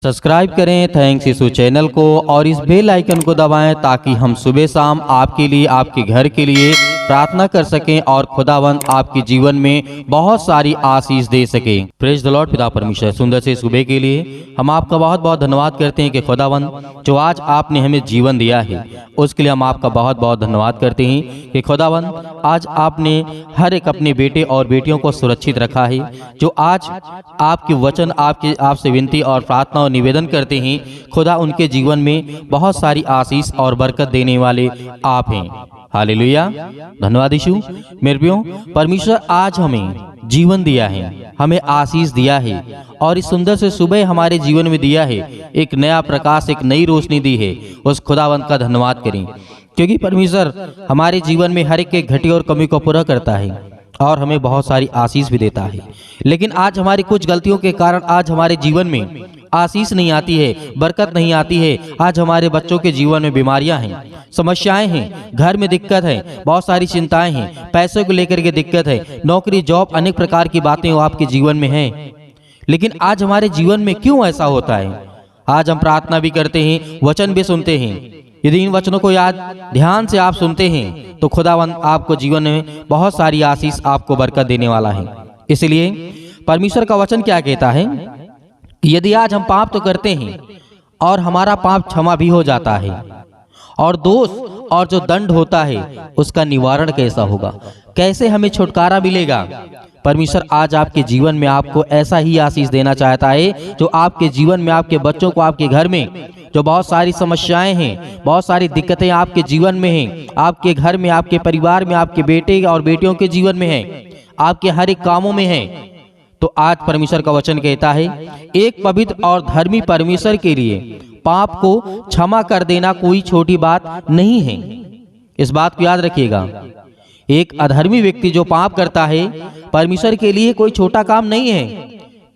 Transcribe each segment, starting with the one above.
Subscribe करें thanks यीशु channel को और इस बेल आइकन को दबाएं ताकि हम सुबह शाम आपके लिए आपके घर के लिए प्रार्थना कर सकें और खुदावंद आपके जीवन में बहुत सारी आशीष दे सके। Praise the Lord. पिता परमेश्वर, सुंदर से सुबह के लिए हम आपका बहुत बहुत धन्यवाद करते हैं कि खुदावंद जो आज आपने हमें जीवन दिया है उसके लिए हम आपका बहुत बहुत धन्यवाद करते हैं कि खुदावंद आज आपने हर एक अपने बेटे और बेटियों को सुरक्षित रखा है। जो आज आपके वचन आपसे विनती और प्रार्थना और निवेदन करते हैं, खुदा उनके जीवन में बहुत सारी आशीष और बरकत देने वाले आप हैं। हालेलुया, धन्यवाद यीशु। मेरे प्रियो, परमेश्वर आज हमें जीवन दिया है, हमें आशीष दिया है और इस सुंदर से सुबह हमारे जीवन में दिया है, एक नया प्रकाश, एक नई रोशनी दी है। उस खुदावंत का धन्यवाद करें क्योंकि परमेश्वर हमारे जीवन में हर एक के घटी और कमी को पूरा करता है और हमें बहुत सारी आशीष भी देता है। लेकिन आज हमारी कुछ गलतियों के कारण आज हमारे जीवन में आशीष नहीं आती है, बरकत नहीं आती है। आज हमारे बच्चों के जीवन में बीमारियां हैं, समस्याएं हैं, घर में दिक्कत है, बहुत सारी चिंताएं हैं, पैसे को लेकर के दिक्कत है, नौकरी जॉब अनेक प्रकार की बातें आपके जीवन में हैं। लेकिन आज हमारे जीवन में क्यों ऐसा होता है? आज हम प्रार्थना भी करते हैं, वचन भी सुनते हैं। यदि इन वचनों को याद ध्यान से आप सुनते हैं तो खुदावंद आपको जीवन में बहुत सारी आशीष, आपको बरकत देने वाला है। इसलिए परमेश्वर का वचन क्या कहता है कि यदि आज हम पाप तो करते हैं और हमारा पाप क्षमा भी हो जाता है और दोष और जो दंड होता है उसका निवारण कैसा होगा, कैसे हमें छुटकारा मिलेगा। परमेश्वर आज आपके जीवन में आपको ऐसा ही आशीष देना चाहता है जो आपके जीवन में, आपके बच्चों को, आपके घर में जो बहुत सारी समस्याएं हैं, बहुत सारी दिक्कतें आपके जीवन में हैं, आपके घर में, आपके परिवार में, आपके बेटे और बेटियों के जीवन में हैं, आपके हर एक कामों में हैं। तो आज परमेश्वर का वचन कहता है एक पवित्र और धर्मी परमेश्वर के लिए पाप को क्षमा कर देना कोई छोटी बात नहीं है। इस बात को याद रखिएगा। एक अधर्मी व्यक्ति जो पाप करता है, परमेश्वर के लिए कोई छोटा काम नहीं है।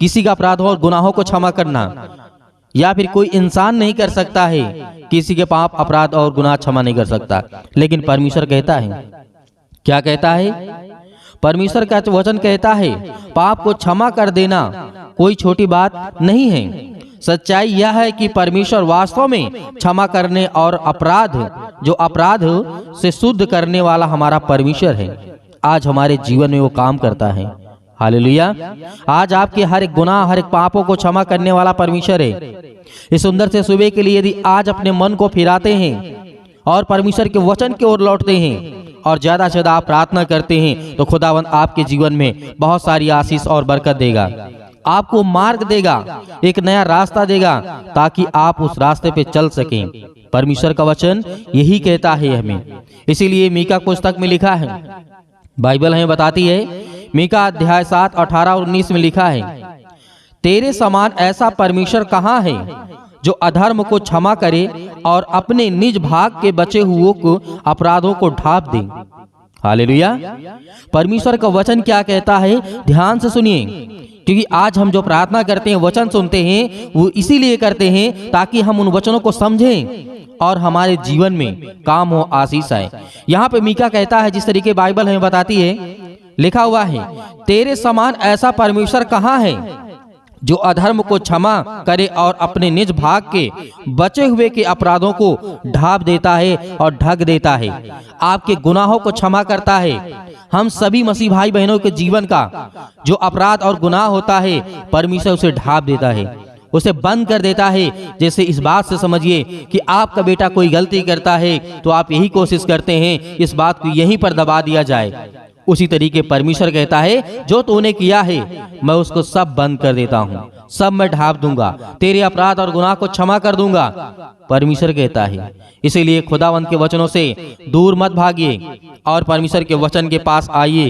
किसी का अपराधों और गुनाहों को क्षमा करना या फिर कोई इंसान नहीं कर सकता है, किसी के पाप, अपराध और गुनाह क्षमा नहीं कर सकता। लेकिन परमेश्वर कहता है, क्या कहता है? परमेश्वर का वचन कहता है पाप को क्षमा कर देना कोई छोटी बात नहीं है। सच्चाई यह है कि परमेश्वर वास्तव में क्षमा करने और अपराध से शुद्ध करने वाला हमारा परमेश्वर है। आज हमारे जीवन में वो काम करता है। हालेलुया। आज आपके हर एक गुनाह, हर एक पापों को क्षमा करने वाला परमेश्वर है। इस सुंदर से सुबह के लिए यदि आज अपने मन को फिराते हैं और परमेश्वर के वचन की ओर लौटते हैं और ज्यादा से ज्यादा आप प्रार्थना करते हैं तो खुदावंद आपके जीवन में बहुत सारी आशीष और बरकत देगा, आपको मार्ग देगा, एक नया रास्ता देगा ताकि आप उस रास्ते पे चल सकें। परमेश्वर का वचन यही कहता है हमें। इसीलिए मीका पुस्तक में लिखा है, बाइबल हमें बताती है, मीका अध्याय 7, 18 और 19 में लिखा है, तेरे समान ऐसा परमेश्वर कहाँ है जो अधर्म को क्षमा करे और अपने निज भाग के बचे हुओं को अपराधों को ढांप दे। हालेलुया। परमेश्वर का वचन क्या कहता है, ध्यान से सुनिए, क्योंकि आज हम जो प्रार्थना करते हैं, वचन सुनते हैं, वो इसीलिए करते हैं ताकि हम उन वचनों को समझें और हमारे जीवन में काम हो, आशीष आए। यहाँ पे मीका कहता है, जिस तरीके बाइबल हमें बताती है, लिखा हुआ है, तेरे समान ऐसा परमेश्वर कहाँ है जो अधर्म को क्षमा करे और अपने निज भाग के बचे हुए के अपराधों को ढांप देता है और ढक देता है, आपके गुनाहों को क्षमा करता है। हम सभी मसीह भाई बहनों के जीवन का जो अपराध और गुनाह होता है, परमेश्वर उसे ढांप देता है, उसे बंद कर देता है। जैसे इस बात से समझिए कि आपका बेटा कोई गलती करता है तो आप यही कोशिश करते हैं इस बात को यहीं पर दबा दिया जाए। उसी तरीके परमेश्वर कहता है जो तूने किया है मैं उसको सब बंद कर देता हूँ, सब मैं ढांप दूंगा, तेरे अपराध और गुनाह को क्षमा कर दूंगा, परमेश्वर कहता है। इसीलिए खुदावंत के वचनों से दूर मत भागिए और परमेश्वर के वचन के पास आइए,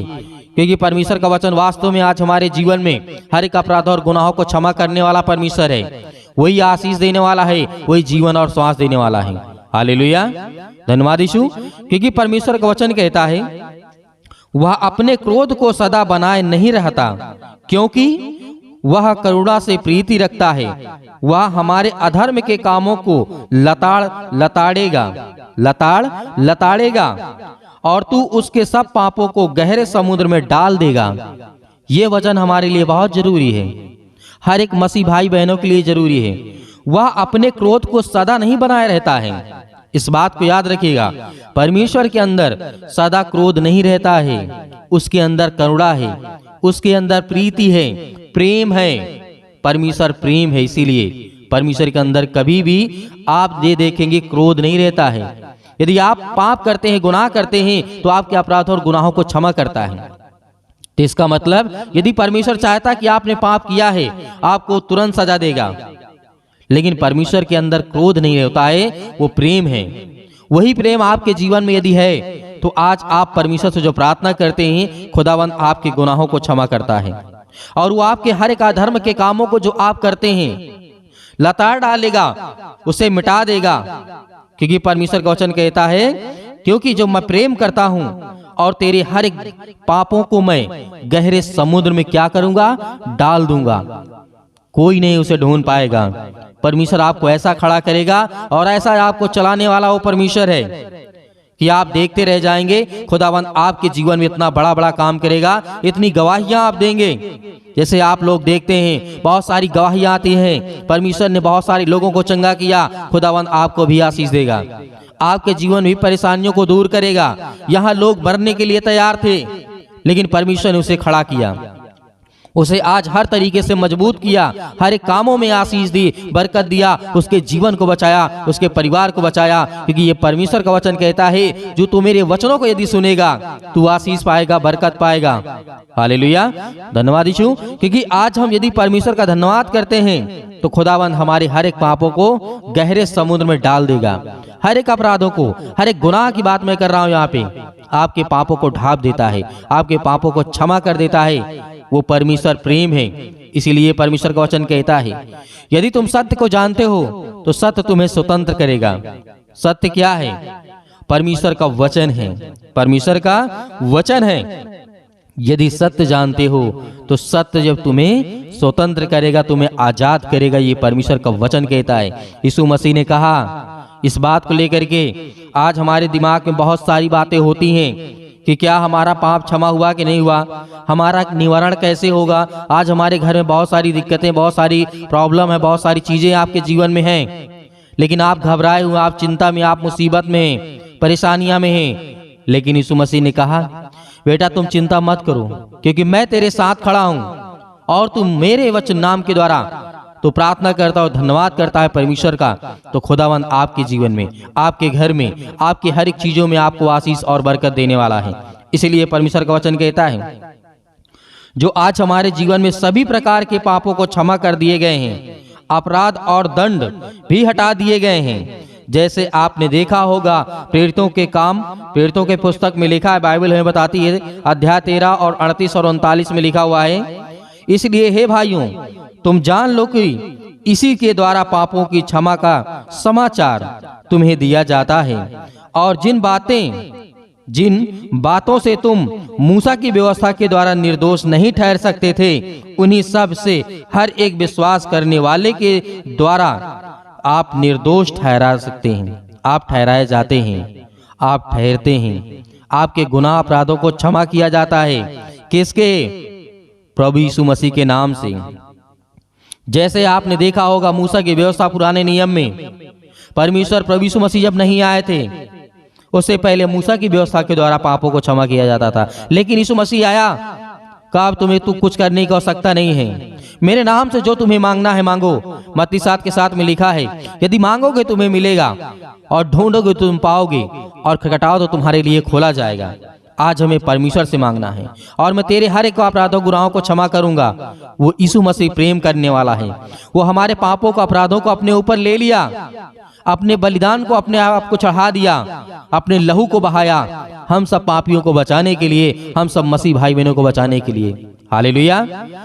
क्योंकि परमेश्वर का वचन वास्तव में आज हमारे जीवन में हर एक अपराध और गुनाहों को क्षमा करने वाला परमेश्वर है। वही आशीष देने वाला है, वही जीवन और श्वास देने वाला है। हालेलुया, धन्यवाद यीशु। क्योंकि परमेश्वर का वचन कहता है वह अपने क्रोध को सदा बनाए नहीं रहता, क्योंकि वह करुणा से प्रीति रखता है। वह हमारे अधर्म के कामों को लताड़ेगा और तू उसके सब पापों को गहरे समुद्र में डाल देगा। ये वचन हमारे लिए बहुत जरूरी है, हर एक मसीह भाई बहनों के लिए जरूरी है। वह अपने क्रोध को सदा नहीं बनाए रहता है। इस बात को याद रखिएगा, परमेश्वर के अंदर सदा क्रोध नहीं रहता है, उसके अंदर करुणा है, उसके अंदर प्रीति है, प्रेम है। परमेश्वर प्रेम है, इसीलिए परमेश्वर के अंदर कभी भी आप ये देखेंगे क्रोध नहीं रहता है। यदि आप पाप करते हैं, गुनाह करते हैं, तो आपके अपराध और गुनाहों को क्षमा करता है। तो इसका मतलब यदि परमेश्वर चाहता कि आपने पाप किया है, आपको तुरंत सजा देगा, लेकिन परमेश्वर के अंदर क्रोध नहीं होता है, वो प्रेम है। वही प्रेम आपके जीवन में यदि है, तो आज आप परमेश्वर से जो प्रार्थना करते हैं, खुदावंद आपके गुनाहों को क्षमा करता है और वो आपके हर एक अधर्म के कामों को जो आप करते हैं लताड़ डालेगा, उसे मिटा देगा। क्योंकि परमेश्वर का वचन कहता है, क्योंकि जो मैं प्रेम करता हूं और तेरे हर एक पापों को मैं गहरे समुद्र में क्या करूंगा, डाल दूंगा, कोई नहीं उसे ढूंढ पाएगा। परमेश्वर आपको ऐसा खड़ा करेगा और ऐसा आपको चलाने वाला वो परमेश्वर है कि आप देखते रह जाएंगे। खुदावंद आपके जीवन में इतना बड़ा बड़ा काम करेगा, इतनी गवाहियां आप देंगे। जैसे आप लोग देखते हैं बहुत सारी गवाहियां आती हैं, परमेश्वर ने बहुत सारे लोगों को चंगा किया, खुदावंद आपको भी आशीष देगा, आपके जीवन में परेशानियों को दूर करेगा। यहाँ लोग मरने के लिए तैयार थे, लेकिन परमेश्वर ने उसे खड़ा किया, उसे आज हर तरीके से मजबूत किया, हर एक कामों में आशीष दी, बरकत दिया, उसके जीवन को बचाया, उसके परिवार को बचाया। क्योंकि ये परमेश्वर का वचन कहता है, जो तू मेरे वचनों को यदि सुनेगा, तू आशीष पाएगा, बरकत पाएगा। हालेलुया, धन्यवाद यीशु। क्योंकि आज हम यदि परमेश्वर का धन्यवाद करते हैं, तो खुदावंद हमारे हर एक पापों को गहरे समुद्र में डाल देगा, हर एक अपराधों को, हर एक गुनाह की बात मैं कर रहा हूँ यहाँ पे, आपके पापों को ढांप देता है, आपके पापों को क्षमा कर देता है। वो परमेश्वर प्रेम है, इसीलिए परमेश्वर का वचन कहता है, यदि तुम सत्य को जानते हो तो सत्य तुम्हें स्वतंत्र करेगा। सत्य क्या है? परमेश्वर का वचन है, परमेश्वर का वचन है। यदि सत्य जानते हो तो सत्य जब तुम्हें स्वतंत्र करेगा, तुम्हें आजाद करेगा, ये परमेश्वर का वचन कहता है। यीशु मसीह ने कहा, इस बात को लेकर के आज हमारे दिमाग में बहुत सारी बातें होती हैं कि क्या हमारा पाप क्षमा हुआ कि नहीं हुआ, हमारा निवारण कैसे होगा। आज हमारे घर में बहुत सारी दिक्कतें, बहुत सारी प्रॉब्लम है, बहुत सारी चीजें आपके जीवन में हैं, लेकिन आप घबराए हुए, आप चिंता में, आप मुसीबत में हैं, परेशानियां में हैं। लेकिन यीशु मसीह ने कहा, बेटा तुम चिंता मत करो, क्योंकि मैं तेरे साथ खड़ा हूं और तुम मेरे वचन नाम के द्वारा तो प्रार्थना करता और धन्यवाद करता है परमेश्वर का, तो खुदावंद आपके जीवन में, आपके घर में, आपकी हर एक चीजों में आपको आशीष और बरकत देने वाला है। इसलिए परमेश्वर का वचन कहता है, जो आज हमारे जीवन में सभी प्रकार के पापों को क्षमा कर दिए गए हैं, अपराध और दंड भी हटा दिए गए हैं। जैसे आपने देखा होगा प्रेरितों के काम, प्रेरितों के पुस्तक में लिखा है, बाइबल हमें बताती है, अध्याय 13 और 38 और 39 में लिखा हुआ है, इसलिए हे भाइयों तुम जान लो कि इसी के द्वारा पापों की क्षमा का समाचार तुम्हें दिया जाता है, और जिन बातों से तुम मूसा की व्यवस्था के द्वारा निर्दोष नहीं ठहर सकते थे, उन्हीं सब से हर एक विश्वास करने वाले के द्वारा आप निर्दोष ठहरा सकते हैं। आप ठहराए जाते हैं, आप ठहरते हैं, आपके गुनाह अपराधों को क्षमा किया जाता है। किसके? प्रभु यीशु मसीह के नाम से। जैसे आपने देखा होगा मूसा की व्यवस्था पुराने नियम में, परमेश्वर प्रभु यीशु मसीह जब नहीं आए थे, उससे पहले मूसा की व्यवस्था के द्वारा पापों को क्षमा किया जाता था। लेकिन यीशु मसीह आया, कहा तुम्हें तू कुछ करने की आवश्यकता नहीं है, मेरे नाम से जो तुम्हें मांगना है मांगो। मत्ती 7 के 7 में लिखा है, यदि मांगोगे तुम्हें मिलेगा, और ढूंढोगे तुम पाओगे, और खटखटाओ तो तुम्हारे लिए खोला जाएगा। आज हमें परमेश्वर से मांगना है, और मैं तेरे हर एक अपराधों गुनाहों को क्षमा करूंगा। वो यीशु मसीह प्रेम करने वाला है, वो हमारे पापों को, अपराधों को अपने ऊपर ले लिया, अपने बलिदान को अपने आप को चढ़ा दिया, अपने लहू को बहाया, हम सब पापियों को बचाने के लिए, हम सब मसीह भाई बहनों को बचाने के लिए। हालेलुया।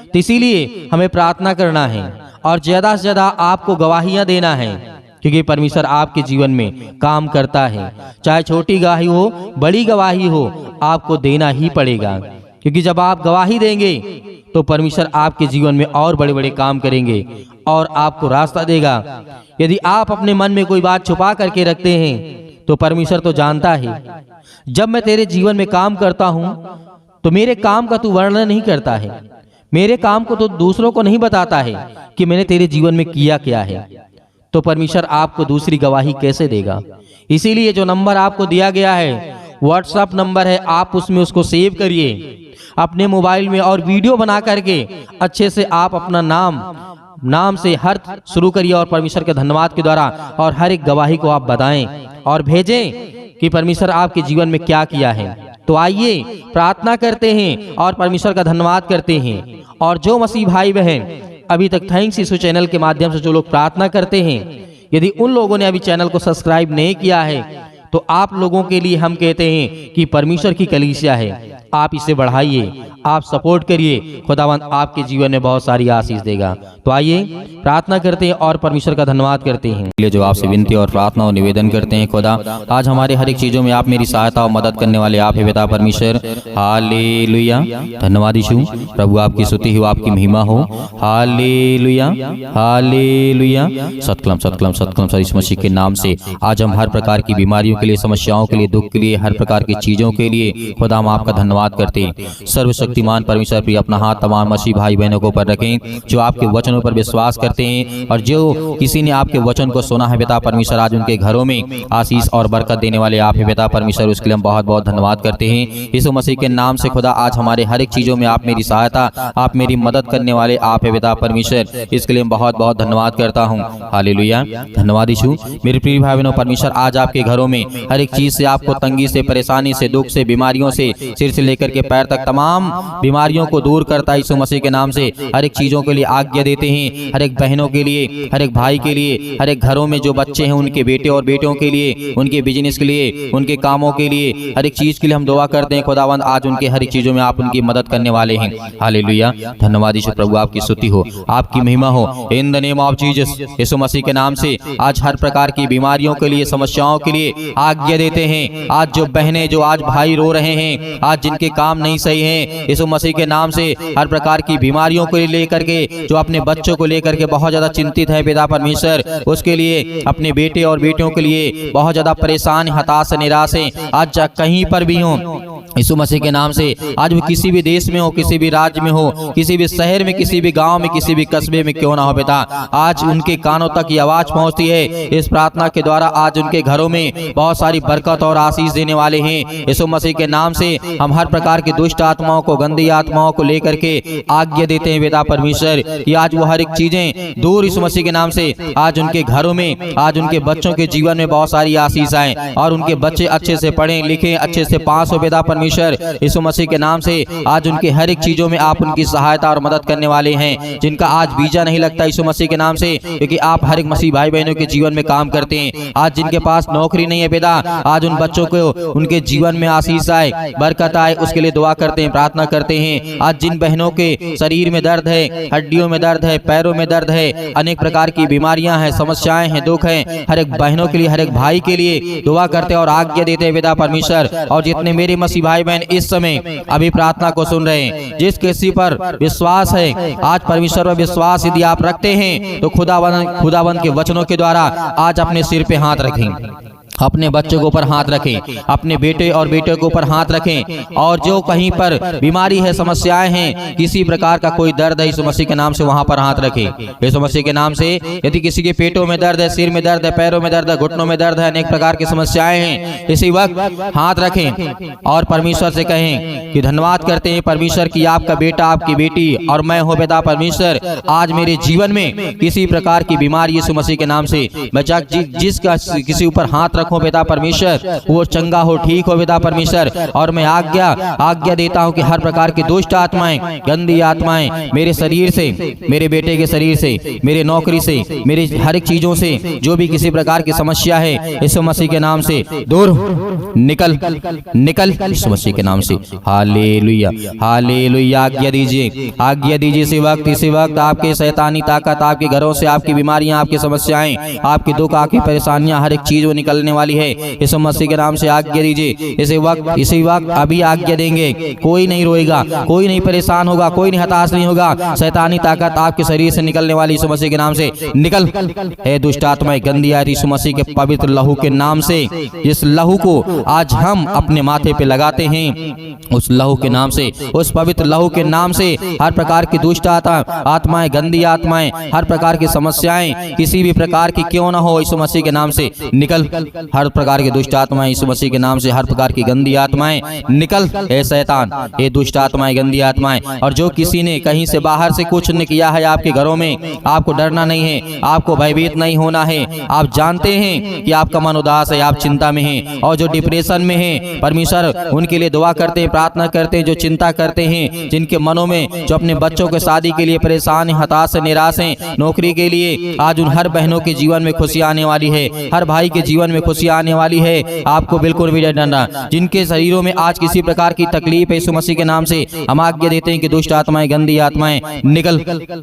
तो इसीलिए हमें प्रार्थना करना है और ज्यादा से ज्यादा आपको गवाहियां देना है, क्योंकि परमेश्वर आपके जीवन में काम करता है। चाहे छोटी गवाही हो, बड़ी गवाही हो, आपको देना ही पड़ेगा, क्योंकि जब आप गवाही देंगे तो परमेश्वर आपके जीवन में और बड़े बड़े काम करेंगे और आपको रास्ता देगा। यदि आप अपने मन में कोई बात छुपा करके रखते हैं तो परमेश्वर तो जानता है। जब मैं तेरे जीवन में काम करता हूं तो मेरे काम का तू वर्णन नहीं करता है, मेरे काम को तो दूसरों को नहीं बताता है कि मैंने तेरे जीवन में किया क्या है। तो परमेश्वर आपको दूसरी गवाही कैसे देगा। इसीलिए जो नंबर आपको दिया गया है व्हाट्सएप नंबर है, आप उसमें उसको सेव करिए अपने मोबाइल में और वीडियो बना करके अच्छे से आप अपना नाम से हर शुरू करिए और परमेश्वर के धन्यवाद के द्वारा और हर एक गवाही को आप बताएं और भेजें कि परमेश्वर आपके जीवन में क्या किया है। तो आइए प्रार्थना करते हैं और परमेश्वर का धन्यवाद करते हैं। और जो मसीह भाई बहन अभी तक थैंक्स यीशु चैनल के माध्यम से जो लोग प्रार्थना करते हैं, यदि उन लोगों ने अभी चैनल को सब्सक्राइब नहीं किया है तो आप लोगों के लिए हम कहते हैं कि परमेश्वर की कलीसिया है, आप इसे बढ़ाइए, आप सपोर्ट करिए, खुदावंद आपके जीवन में बहुत सारी आशीष देगा। तो आइए प्रार्थना करते हैं और परमेश्वर का धन्यवाद करते हैं। ये जो आपसे विनती और प्रार्थना और निवेदन करते हैं, खुदा आज हमारे हर एक चीजों में आप मेरी सहायता और मदद करने वाले आप है पिता परमेश्वर। हालेलुया, धन्यवाद यीशु प्रभु, आपकी स्तुति हो, आपकी महिमा हो। हालेलुया हालेलुया, सतकलम सतकलम सतकलम यीशु मसीह के नाम से आज हम हर प्रकार की बीमारियों के लिए, समस्याओं के लिए, दुख के लिए, हर प्रकार की चीजों के लिए खुदा हम आपका धन्यवाद करते हैं। सर्वशक्तिमान परमेश्वर प्रिय अपना हाथ तमाम मसीह भाई बहनों को ऊपर रखें जो आपके वचनों पर विश्वास करते हैं और जो किसी ने आपके वचन को सुना है पिता परमेश्वर, आज उनके घरों में आशीष और बरकत देने वाले आप है पिता परमेश्वर, उसके लिए हम बहुत बहुत धन्यवाद करते हैं। यीशु मसीह के नाम से खुदा आज हमारे हर एक चीजों में आप मेरी सहायता, आप मेरी मदद करने वाले आप है पिता परमेश्वर, इसके लिए हम बहुत बहुत धन्यवाद करता हूँ। हालेलुया, धन्यवाद यीशु। मेरे प्रिय भाई बहनों, परमेश्वर आज आपके घरों में हर एक चीज से, आपको तंगी से, परेशानी से, दुख से, बीमारियों से, सिर से लेकर के पैर तक तमाम बीमारियों को दूर करता है। यीशु मसीह के नाम से हर एक चीजों के लिए आज्ञा देते हैं, हर एक बहनों के लिए, हर एक भाई के लिए, हर एक घरों में जो बच्चे हैं उनके बेटे और बेटियों के लिए, उनके बिजनेस के लिए, उनके कामों के लिए, हर एक चीज के लिए हम दुआ करते हैं। खुदावंद आज उनके हर एक चीजों में आप उनकी मदद करने वाले हैं। हालेलुया, धन्यवाद यीशु प्रभु, आपकी स्तुति हो, आपकी महिमा हो in the name of Jesus. यीशु मसीह के नाम से आज हर प्रकार की बीमारियों के लिए, समस्याओं के लिए आज्ञा देते हैं। आज जो बहनें, जो आज भाई रो रहे हैं, आज जिनके काम नहीं सही हैं, यीशु मसीह के नाम से हर प्रकार की बीमारियों को लेकर के, जो अपने बच्चों को लेकर के बहुत ज्यादा चिंतित है पिता परमेश्वर, उसके लिए, अपने बेटे और बेटियों के लिए बहुत ज्यादा परेशान, हताश, निराश हैं, आज कहीं पर भी हों, यीशु मसीह के नाम से आज वो किसी भी देश में हो, किसी भी राज्य में हो, किसी भी शहर में, किसी भी गांव में, किसी भी कस्बे में क्यों ना हो पिता, आज उनके कानों तक ये आवाज पहुंचती है। इस प्रार्थना के द्वारा आज उनके घरों में बहुत सारी बरकत और आशीष देने वाले हैं। यीशु मसीह के नाम से हम हर प्रकार की दुष्ट आत्माओं को, गंदी आत्माओं को लेकर के आज्ञा देते हैं पिता परमेश्वर कि आज वो हर एक चीजें दूर यीशु मसीह के नाम से आज उनके घरों में, आज उनके बच्चों के जीवन में बहुत सारी आशीष आए और उनके बच्चे अच्छे से पढ़ें लिखें, अच्छे से पास हो पिता परमेश्वर। यीशु मसीह के नाम से आज उनके हर एक चीजों में आप उनकी सहायता और मदद करने वाले हैं। जिनका आज वीजा नहीं लगता यीशु मसीह के नाम से, क्योंकि आप हर एक मसीह भाई बहनों के जीवन में काम करते हैं। आज जिनके पास नौकरी नहीं है पिता, आज उन बच्चों को, उनके जीवन में आशीष आए, बरकत आए, उसके लिए दुआ करते हैं, प्रार्थना करते हैं। आज जिन बहनों के शरीर में दर्द है, हड्डियों में दर्द है, पैरों में दर्द है, अनेक प्रकार की बीमारियां हैं, समस्याएं हैं, दुख हैं, हर एक बहनों के लिए, हर एक भाई के लिए दुआ करते हैं और आज्ञा देते हैं पिता परमेश्वर। और जितने मेरे मसीह भाई बहन इस समय अभी प्रार्थना को सुन रहे हैं, जिस किसी पर विश्वास है, आज परमेश्वर पर विश्वास यदि आप रखते हैं तो खुदावंद के वचनों के द्वारा आज अपने सिर पे हाथ रखें, अपने बच्चों के ऊपर हाथ रखें, अपने बेटे और बेटे के ऊपर हाथ रखें, और जो कहीं पर बीमारी है, समस्याएं हैं, किसी प्रकार का कोई दर्द है, यीशु मसीह के नाम से वहां पर हाथ रखें। यीशु मसीह के नाम से यदि किसी के पेटों में दर्द है, सिर में दर्द है, पैरों में दर्द है, घुटनों में दर्द है, अनेक प्रकार की समस्याएं हैं, इसी वक्त हाथ रखें और परमेश्वर से कहें कि धन्यवाद करते हैं परमेश्वर की आपका बेटा, आपकी बेटी और मैं हूँ पिता परमेश्वर, आज मेरे जीवन में किसी प्रकार की बीमारी यीशु मसीह के नाम से बचा, जिसका किसी ऊपर हाथ रखो पिता परमेश्वर वो चंगा हो, ठीक हो पिता परमेश्वर। और मैं आज्ञा देता हूं कि हर प्रकार की दुष्ट आत्माएं, गंदी आत्माएं मेरे शरीर से, मेरे बेटे के शरीर से, मेरे नौकरी से, मेरी हर एक चीजों से जो भी किसी प्रकार की समस्या है, यीशु मसीह के नाम से दूर निकल यीशु मसीह के नाम से। हालेलुया हालेलुया, आज्ञा दीजिए इसी वक्त आपके शैतानी ताकत, आपके घरों से, आपकी बीमारियां, आपकी समस्याएं, आपके दुख, आपकी परेशानियां, हर एक चीज वो निकलने वाली है। यीशु मसीह के नाम से आज्ञा दीजिए, इसी वक्त अभी आज्ञा देंगे। कोई नहीं रोएगा, कोई नहीं परेशान होगा, कोई नहीं हताश नहीं होगा। शैतानी ताकत आपके शरीर से निकलने वाली यीशु मसीह के नाम से निकल। हे दुष्ट आत्माएं, गंदी आत्माएं, यीशु मसीह के पवित्र लहू के नाम से, इस लहू को आज हम अपने माथे पे लगाते हैं। उस लहू के नाम से, उस पवित्र लहू के नाम से हर प्रकार की दुष्ट आत्माएं, गंदी आत्माएं, हर प्रकार की समस्याएं किसी भी प्रकार की क्यों ना हो, यीशु मसीह के नाम से निकल। हर प्रकार की दुष्ट आत्माएं यीशु मसीह के नाम से, हर प्रकार की गंदी आत्माएं निकल। हे शैतान, हे दुष्ट आत्माएं, गंदी आत्माएं, और जो किसी ने कहीं से बाहर से कुछ न किया है आपके घरों में, आपको डरना नहीं है, आपको भयभीत नहीं होना है। आप जानते हैं कि आपका मन उदास है, आप चिंता में हैं, और जो डिप्रेशन में है, परमेश्वर उनके लिए दुआ करते हैं, प्रार्थना करते हैं। जो चिंता करते हैं, जिनके मनों में, जो अपने बच्चों के शादी के लिए परेशान हैं, हताश हैं, निराश हैं, नौकरी के लिए, आज उन हर बहनों के जीवन में खुशी आने वाली है, हर भाई के जीवन में खुशी आने वाली है। आपको बिल्कुल भी डरना। जिनके शरीरों में आज किसी प्रकार की तकलीफ है, यीशु मसीह के नाम से हम आज्ञा देते हैं कि दुष्ट आत्माएं, गंदी आत्माएं निकल।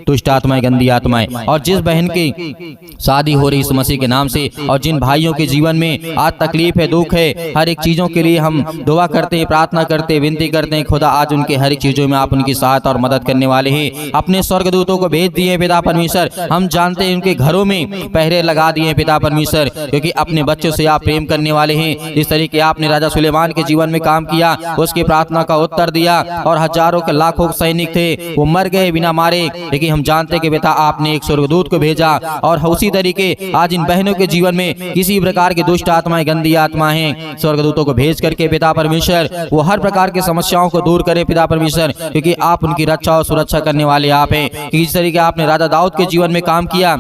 दुष्ट आत्माएं, गंदी आत्माएं, और जिस बहन की शादी हो रही यीशु मसीह के नाम से, और जिन भाइयों के जीवन में आज तकलीफ है, दुख है, हर एक चीजों के लिए हम दुआ करते हैं, प्रार्थना करते हैं, विनती करते हैं। खुदा आज उनके हर एक चीजों में आप उनकी सहायता और मदद करने वाले हैं। अपने स्वर्गदूतों को भेज दिए पिता परमेश्वर। हम जानते हैं उनके घरों में पहरे लगा दिए पिता परमेश्वर, क्योंकि अपने बच्चों से आप प्रेम करने वाले हैं। जिस तरीके आपने राजा सुलेमान के जीवन में काम किया, उसकी प्रार्थना का उत्तर दिया, और हजारों के लाखों सैनिक थे, वो मर गए बिना मारे, लेकिन हम जानते हैं कि पिता आपने एक स्वर्गदूत को भेजा। और उसी तरीके आज इन बहनों के जीवन में किसी प्रकार की दुष्ट आत्माएं, गंदी आत्माएं, स्वर्गदूतों को भेज करके पिता परमेश्वर वो हर प्रकार की समस्याओं को दूर करे पिता परमेश्वर, क्योंकि आप उनकी रक्षा और सुरक्षा करने वाले आप हैं। जिस तरीके आपने राजा दाऊद के जीवन में काम किया,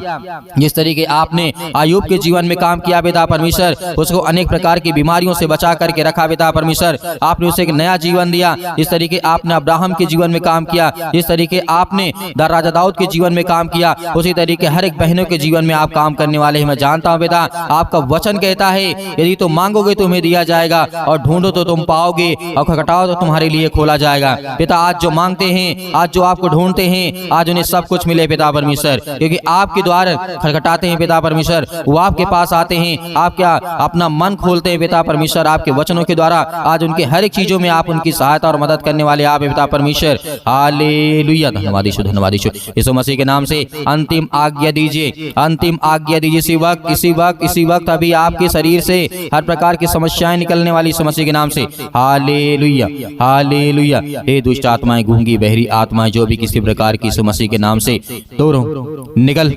जिस तरीके आपने आयूब के जीवन में काम किया पिता परमेश्वर, उसको अनेक प्रकार की बीमारियों से बचा करके रखा पिता परमेश्वर, आपने उसे एक नया जीवन दिया। जिस तरीके आपने अब्राहम के जीवन में काम किया, जिस तरीके आपने राजा दाऊद के जीवन में काम किया, उसी तरीके हर एक बहनों के जीवन में आप काम करने वाले हैं। मैं जानता हूँ पिता, आपका वचन कहता है यदि तुम मांगोगे तुम्हें दिया जाएगा, और ढूंढो तो तुम पाओगे, और खटखटाओ तो तुम्हारे लिए खोला जाएगा। पिता आज जो मांगते हैं, आज जो आपको ढूंढते हैं, आज उन्हें सब कुछ मिले पिता परमेश्वर, क्योंकि आपके द्वार खटखटाते हैं पिता परमेश्वर, वो आपके पास आते हैं, आप क्या अपना मन खोलते हैं पिता परमेश्वर। आपके वचनों के द्वारा आज उनके हर एक चीजों में आप उनकी सहायता और मदद करने वाले आप पिता परमेश्वर। हालेलुया, धन्यवाद यीशु, धन्यवाद यीशु। यीशु मसीह के नाम से अंतिम आज्ञा दीजिए, अंतिम आज्ञा दीजिए। इसी वक्त अभी आपके शरीर से हर प्रकार की समस्याएं निकलने वाली यीशु मसीह के नाम से। Hallelujah, hallelujah. हे दुष्ट आत्माएं, गूंगी बहरी आत्माएं, जो भी किसी प्रकार की यीशु मसीह के नाम से दूर हो, निकल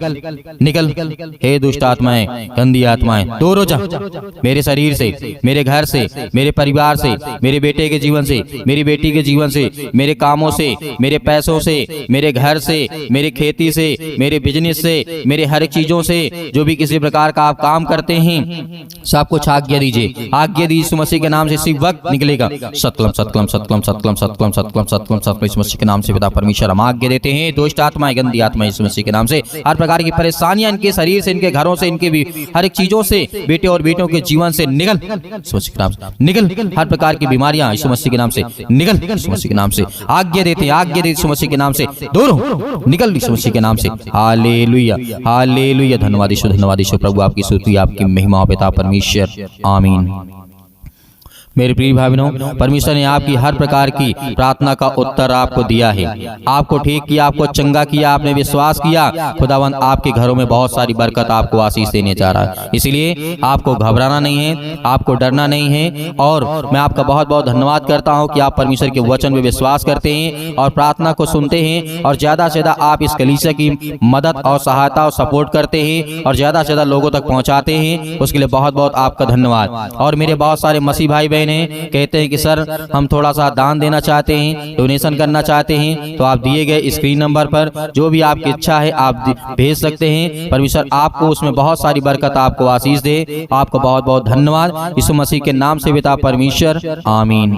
निकल। हे दुष्ट आत्माएं, गंदी आत्माएं, दूर हो जा मेरे शरीर से, मेरे घर से, मेरे परिवार से, मेरे बेटे के जीवन से, मेरी बेटी के जीवन से, मेरे कामों से, मेरे पैसों से, मेरे घर से, मेरे खेती से, मेरे बिजनेस से, मेरे हर एक चीजों से, जो भी किसी प्रकार का आप काम करते हैं, सब कुछ आज्ञा दीजिए, आज्ञा दीजिए यीशु मसीह के नाम से। इसी वक्त निकलेगा सतकलम सतकलम सतकलम सतकलम सतकलम सतकलम सतकलम सतकलम यीशु मसीह के नाम से पिता परमेश्वर हम आज्ञा देते हैं। दुष्ट आत्माएं, गंदी आत्माएं यीशु मसीह के नाम से, हर प्रकार की परेशानियां इनके शरीर से, इनके घरों से, इनके भी हर एक चीजों से, बेटे और बेटों के जीवन से निकल यीशु मसीह के नाम से, निकल। हर प्रकार की बीमारियां यीशु मसीह के नाम से निकल, यीशु मसीह के नाम से आज्ञा देते हैं, आज्ञा देते यीशु मसीह के नाम से, दूर हो, निकल यीशु मसीह के नाम से। हालेलुया, हालेलुया, धन्यवाद यीशु, धन्यवाद यीशु। प्रभु आपकी स्तुति, आपकी महिमा पिता परमेश्वर, आमीन। मेरे प्रिय भाई बहनों, परमेश्वर ने आपकी हर प्रकार की प्रार्थना का उत्तर आपको दिया है, आपको ठीक किया, आपको चंगा किया, आपने विश्वास किया। खुदावंद आपके घरों में बहुत सारी बरकत, आपको आशीष देने जा रहा है। इसलिए आपको घबराना नहीं है, आपको डरना नहीं है। और मैं आपका बहुत बहुत धन्यवाद करता हूं कि आप परमेश्वर के वचन में विश्वास करते हैं और प्रार्थना को सुनते हैं, और ज्यादा से ज्यादा आप इस कलीसिया की मदद और सहायता और सपोर्ट करते हैं, और ज्यादा से ज्यादा लोगों तक पहुंचाते हैं। उसके लिए बहुत बहुत आपका धन्यवाद। और मेरे बहुत सारे मसीह भाई बहन कहते हैं कि सर हम थोड़ा सा दान देना चाहते हैं, डोनेशन करना चाहते हैं, तो आप दिए गए स्क्रीन नंबर पर जो भी आपकी इच्छा है आप भेज सकते हैं। परमेश्वर आपको उसमें बहुत सारी बरकत, आपको आशीष दे। आपको बहुत बहुत धन्यवाद यीशु मसीह के नाम से पिता परमेश्वर, आमीन।